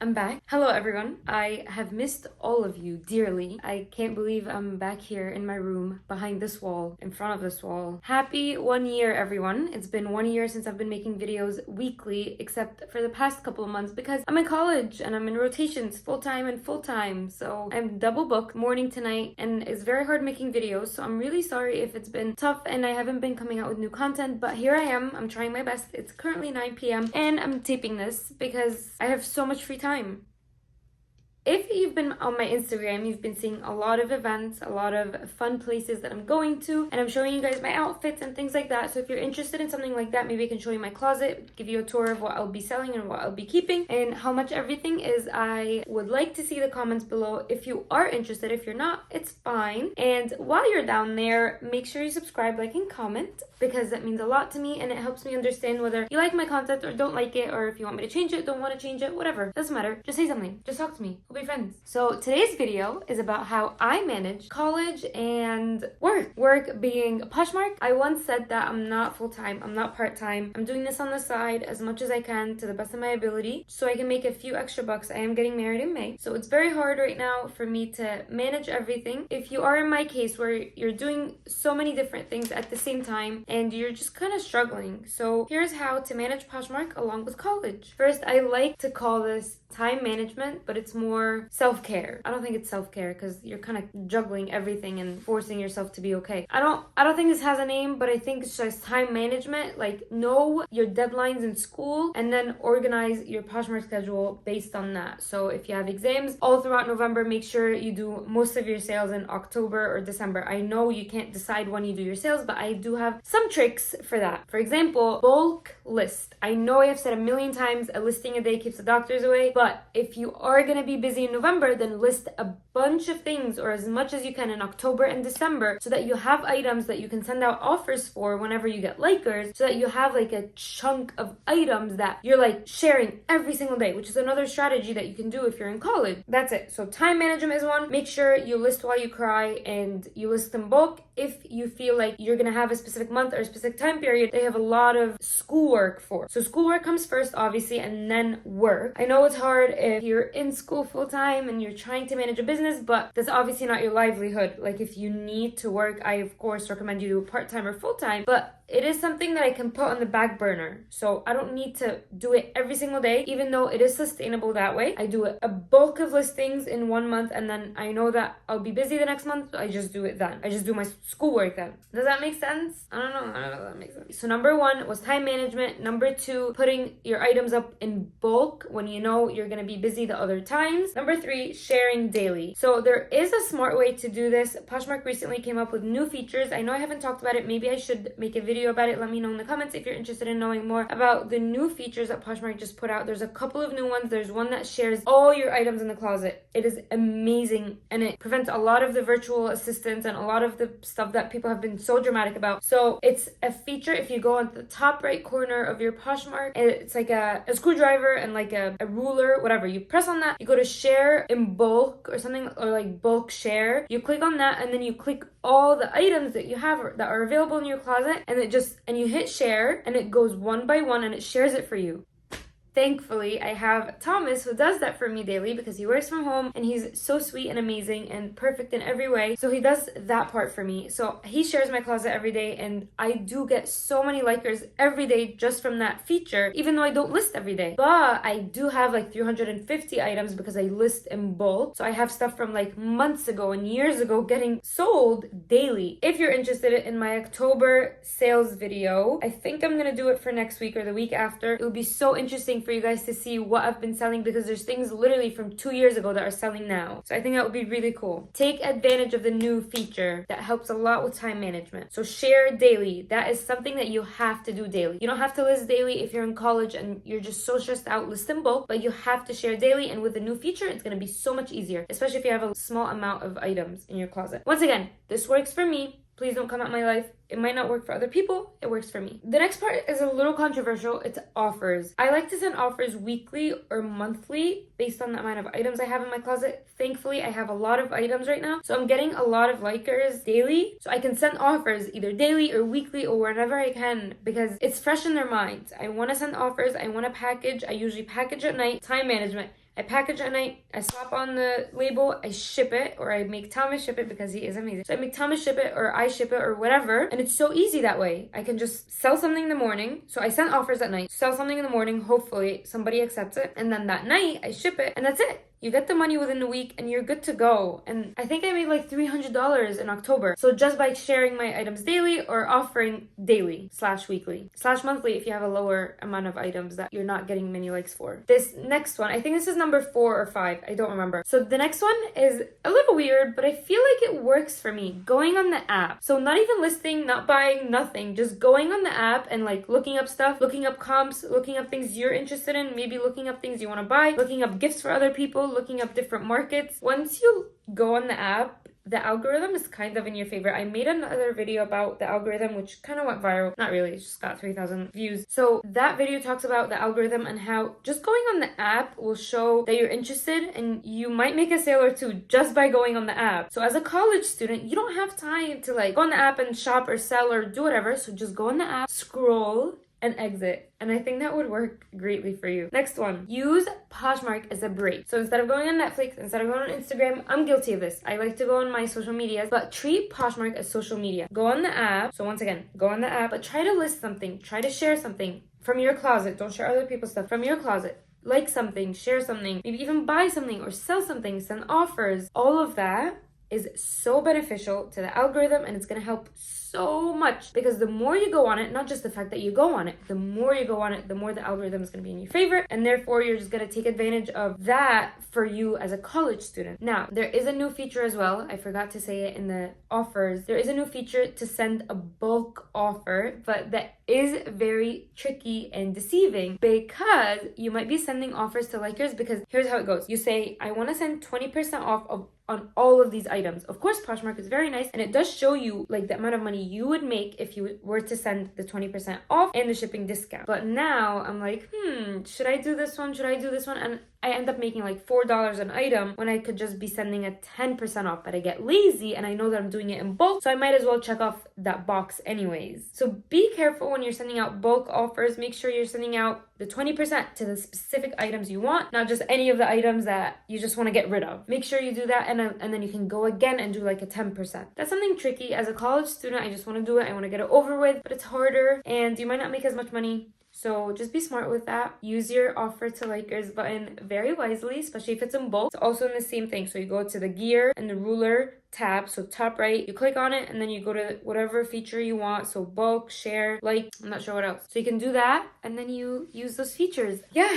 I'm back. Hello everyone. I have missed all of you dearly. I can't believe I'm back here in my room, behind this wall, in front of this wall. Happy 1 year, everyone. It's been 1 year since I've been making videos weekly, except for the past couple of months because I'm in college and I'm in rotations full-time and full-time. So I'm double booked morning to night and it's very hard making videos. So I'm really sorry if it's been tough and I haven't been coming out with new content, but here I am. I'm trying my best. It's currently 9 p.m. and I'm taping this because I have so much free time. If you've been on my Instagram, you've been seeing a lot of events, a lot of fun places that I'm going to, and I'm showing you guys my outfits and things like that. So if you're interested in something like that, maybe I can show you my closet, give you a tour of what I'll be selling and what I'll be keeping and how much everything is. I would like to see the comments below if you are interested. If you're not, it's fine. And while you're down there, make sure you subscribe, like, and comment because that means a lot to me and it helps me understand whether you like my content or don't like it, or if you want me to change it, don't want to change it, whatever. Doesn't matter. Just say something. Just talk to me. We'll be friends. So today's video is about how I manage college and work. Work being Poshmark. I once said that I'm not full-time, I'm not part-time. I'm doing this on the side as much as I can to the best of my ability so I can make a few extra bucks. I am getting married in May, so it's very hard right now for me to manage everything. If you are in my case where you're doing so many different things at the same time and you're just kind of struggling, so here's how to manage Poshmark along with college. First, I like to call this time management, but it's more self-care. I don't think it's self-care because you're kind of juggling everything and forcing yourself to be okay. I don't think this has a name, but I think it's just time management. Like, know your deadlines in school and then organize your Poshmark schedule based on that. So if you have exams all throughout November, make sure you do most of your sales in October or December. I know you can't decide when you do your sales, but I do have some tricks for that. For example, bulk list. I know I have said a million times a listing a day keeps the doctors away, but if you are going to be busy in November, then list a bunch of things or as much as you can in October and December so that you have items that you can send out offers for whenever you get likers, so that you have like a chunk of items that you're like sharing every single day, which is another strategy that you can do if you're in college. That's it. So time management is one. Make sure you list while you cry and you list in bulk. If you feel like you're going to have a specific month or a specific time period, they have a lot of schoolwork for. So schoolwork comes first, obviously, and then work. I know it's hard if you're in school full-time and you're trying to manage a business, but that's obviously not your livelihood. Like, if you need to work, I of course recommend you do part-time or full-time, but it is something that I can put on the back burner. So I don't need to do it every single day, even though it is sustainable that way. I do a bulk of listings in 1 month, and then I know that I'll be busy the next month, so I just do it then. I just do my schoolwork then. Does that make sense? I don't know if that makes sense. So number 1 was time management. Number 2, putting your items up in bulk when you know you're going to be busy the other times. Number 3, sharing daily. So there is a smart way to do this. Poshmark recently came up with new features. I know I haven't talked about it. Maybe I should make a video about it. Let me know in the comments if you're interested in knowing more about the new features that Poshmark just put out. There's a couple of new ones. There's one that shares all your items in the closet. It is amazing and it prevents a lot of the virtual assistants and a lot of the stuff that people have been so dramatic about. So it's a feature. If you go on the top right corner of your Poshmark, it's like a screwdriver and like a ruler, whatever. You press on that, you go to share in bulk or something, or like bulk share. You click on that and then you click all the items that you have that are available in your closet, and you hit share and it goes one by one and it shares it for you. Thankfully, I have Thomas who does that for me daily because he works from home and he's so sweet and amazing and perfect in every way. So he does that part for me. So he shares my closet every day and I do get so many likers every day just from that feature, even though I don't list every day. But I do have like 350 items because I list in bulk. So I have stuff from like months ago and years ago getting sold daily. If you're interested in my October sales video, I think I'm going to do it for next week or the week after. It will be so interesting for you guys to see what I've been selling because there's things literally from 2 years ago that are selling now. So I think that would be really cool. Take advantage of the new feature that helps a lot with time management. So share daily. That is something that you have to do daily. You don't have to list daily if you're in college and you're just so stressed out, list in bulk, but you have to share daily, and with the new feature, it's going to be so much easier, especially if you have a small amount of items in your closet. Once again, this works for me. Please don't come at my life. It might not work for other people. It works for me. The next part is a little controversial. It's offers. I like to send offers weekly or monthly based on the amount of items I have in my closet. Thankfully, I have a lot of items right now, so I'm getting a lot of likers daily. So I can send offers either daily or weekly or whenever I can because it's fresh in their minds. I want to send offers. I want to package. I usually package at night. Time management. I package at night, I slap on the label, I ship it, or I make Thomas ship it because he is amazing. So I make Thomas ship it, or I ship it, or whatever. And it's so easy that way. I can just sell something in the morning. So I send offers at night, sell something in the morning, hopefully somebody accepts it. And then that night I ship it, and that's it. You get the money within a week and you're good to go. And I think I made like $300 in October. So just by sharing my items daily or offering daily / weekly / monthly if you have a lower amount of items that you're not getting many likes for. This next one, I think this is number 4 or 5. I don't remember. So the next one is a little weird, but I feel like it works for me. Going on the app. So not even listing, not buying, nothing. Just going on the app and like looking up stuff, looking up comps, looking up things you're interested in, maybe looking up things you want to buy, looking up gifts for other people, looking up different markets. Once you go on the app, the algorithm is kind of in your favor. I made another video about the algorithm, which kind of went viral. Not really, it just got 3,000 views. So that video talks about the algorithm and how just going on the app will show that you're interested, and you might make a sale or two just by going on the app. So as a college student, you don't have time to like go on the app and shop or sell or do whatever. So just go on the app, scroll, and exit. And I think that would work greatly for you. Next one, use Poshmark as a break. So instead of going on Netflix, instead of going on Instagram, I'm guilty of this. I like to go on my social medias, but treat Poshmark as social media. Go on the app. So once again, go on the app, but try to list something, try to share something from your closet. Don't share other people's stuff from your closet. Like something, share something, maybe even buy something or sell something, send offers. All of that is so beneficial to the algorithm, and it's going to help so much, because the more you go on it, not just the fact that you go on it, the more you go on it, the more the algorithm is going to be in your favor, and therefore you're just going to take advantage of that for you as a college student. Now, there is a new feature as well. I forgot to say it in the offers. There is a new feature to send a bulk offer, but that is very tricky and deceiving, because you might be sending offers to likers, because here's how it goes. You say, I want to send 20% off on all of these items. Of course, Poshmark is very nice, and it does show you like the amount of money you would make if you were to send the 20% off and the shipping discount. But now I'm like, should I do this one? Should I do this one? And I end up making like $4 an item when I could just be sending a 10% off. But I get lazy and I know that I'm doing it in bulk, so I might as well check off that box anyways. So be careful when you're sending out bulk offers. Make sure you're sending out the 20% to the specific items you want, not just any of the items that you just want to get rid of. Make sure you do that, and then you can go again and do like a 10%. That's something tricky. As a college student, I just want to do it. I want to get it over with, but it's harder and you might not make as much money. So just be smart with that. Use your offer to likers button very wisely, especially if it's in bulk. It's also in the same thing. So you go to the gear and the ruler tab. So top right, you click on it and then you go to whatever feature you want. So bulk, share, like, I'm not sure what else. So you can do that and then you use those features. Yeah.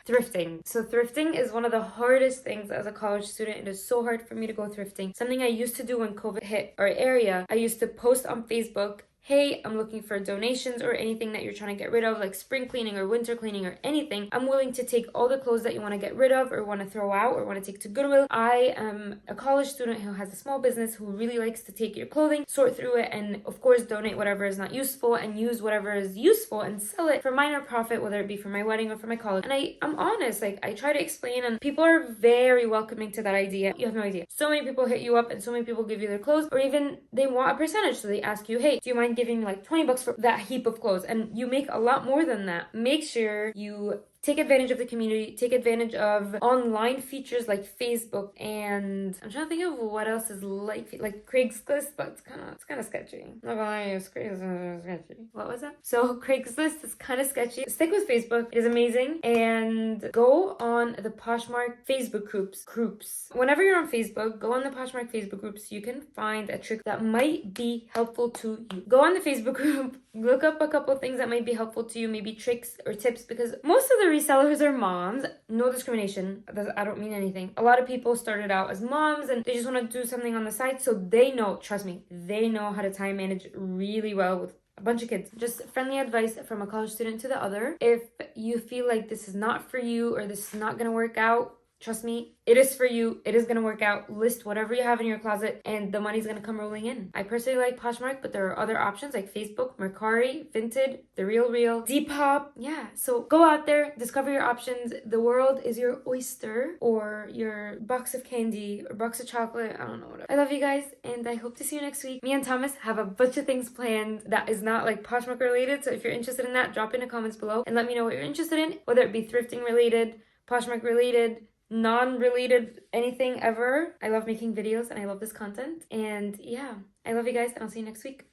Thrifting. So thrifting is one of the hardest things as a college student. It is so hard for me to go thrifting. Something I used to do when COVID hit our area, I used to post on Facebook, hey, I'm looking for donations or anything that you're trying to get rid of, like spring cleaning or winter cleaning or anything. I'm willing to take all the clothes that you want to get rid of or want to throw out or want to take to Goodwill. I am a college student who has a small business who really likes to take your clothing, sort through it, and of course donate whatever is not useful and use whatever is useful and sell it for minor profit, whether it be for my wedding or for my college. And I'm honest, like I try to explain, and people are very welcoming to that idea. You have no idea. So many people hit you up and so many people give you their clothes, or even they want a percentage. So they ask you, hey, do you mind giving me like $20 for that heap of clothes? And you make a lot more than that. Make sure you take advantage of the community, take advantage of online features like Facebook, and I'm trying to think of what else is like Craigslist, but it's kind of sketchy. I'm not gonna lie, it's sketchy. What was that? So Craigslist is kind of sketchy. Stick with Facebook. It is amazing. And go on the Poshmark Facebook groups. Whenever you're on Facebook, go on the Poshmark Facebook groups. You can find a trick that might be helpful to you. Go on the Facebook group, look up a couple of things that might be helpful to you, maybe tricks or tips, because most of the resellers are moms. No discrimination. I don't mean anything. A lot of people started out as moms and they just want to do something on the side, so they know, trust me, they know how to time manage really well with a bunch of kids. Just friendly advice from a college student to the other. If you feel like this is not for you or this is not going to work out, trust me, it is for you. It is going to work out. List whatever you have in your closet and the money's going to come rolling in. I personally like Poshmark, but there are other options like Facebook, Mercari, Vinted, The Real, Depop. Yeah, so go out there, discover your options. The world is your oyster, or your box of candy or box of chocolate. I don't know, whatever. I love you guys and I hope to see you next week. Me and Thomas have a bunch of things planned that is not like Poshmark related. So if you're interested in that, drop in the comments below and let me know what you're interested in, whether it be thrifting related, Poshmark related, non-related anything ever. I love making videos and I love this content. And yeah, I love you guys and I'll see you next week.